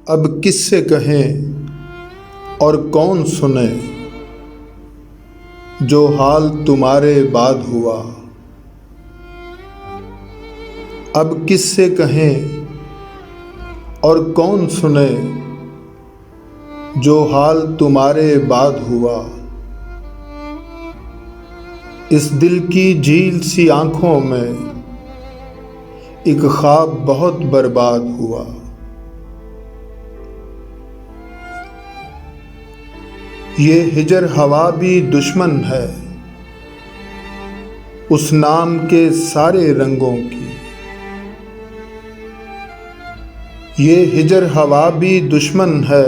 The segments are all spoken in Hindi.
अब किससे कहें और कौन सुने, जो हाल तुम्हारे बाद हुआ। अब किससे कहें और कौन सुने, जो हाल तुम्हारे बाद हुआ। इस दिल की झील सी आँखों में एक ख्वाब बहुत बर्बाद हुआ। ये हिजर हवा भी दुश्मन है उस नाम के सारे रंगों की। ये हिजर हवा भी दुश्मन है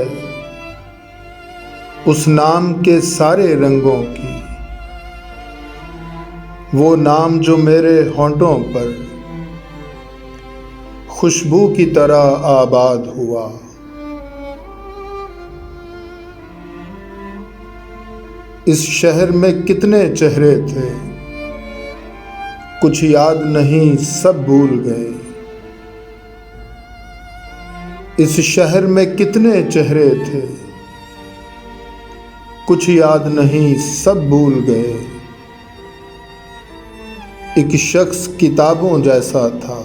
उस नाम के सारे रंगों की। वो नाम जो मेरे होंठों पर खुशबू की तरह आबाद हुआ। इस शहर में कितने चेहरे थे, कुछ याद नहीं सब भूल गए। इस शहर में कितने चेहरे थे, कुछ याद नहीं सब भूल गए। एक शख्स किताबों जैसा था,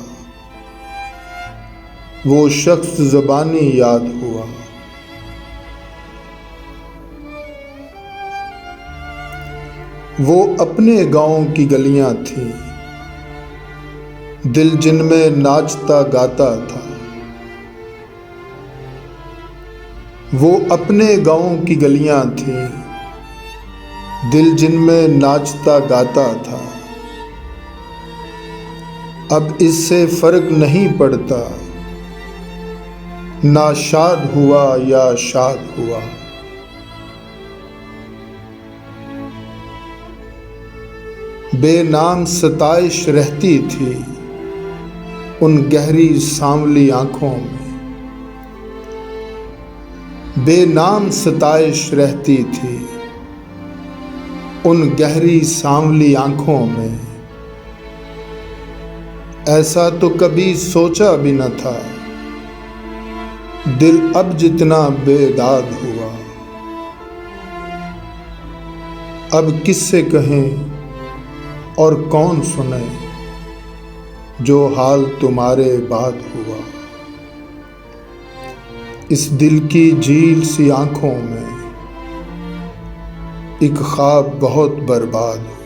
वो शख्स ज़बानी याद हुआ। वो अपने गांव की गलियां थीं, दिल जिनमें नाचता गाता था। वो अपने गांव की गलियां थीं, दिल जिनमें नाचता गाता था। अब इससे फर्क नहीं पड़ता, ना शाद हुआ या शाद हुआ। बेनाम सताइश रहती थी उन गहरी सांवली आँखों में। बेनाम सताइश रहती थी उन गहरी सांवली आँखों में। ऐसा तो कभी सोचा भी न था, दिल अब जितना बेदाद हुआ। अब किससे कहें और कौन सुने, जो हाल तुम्हारे बाद हुआ। इस दिल की झील सी आँखों में एक ख्वाब बहुत बर्बाद हुआ।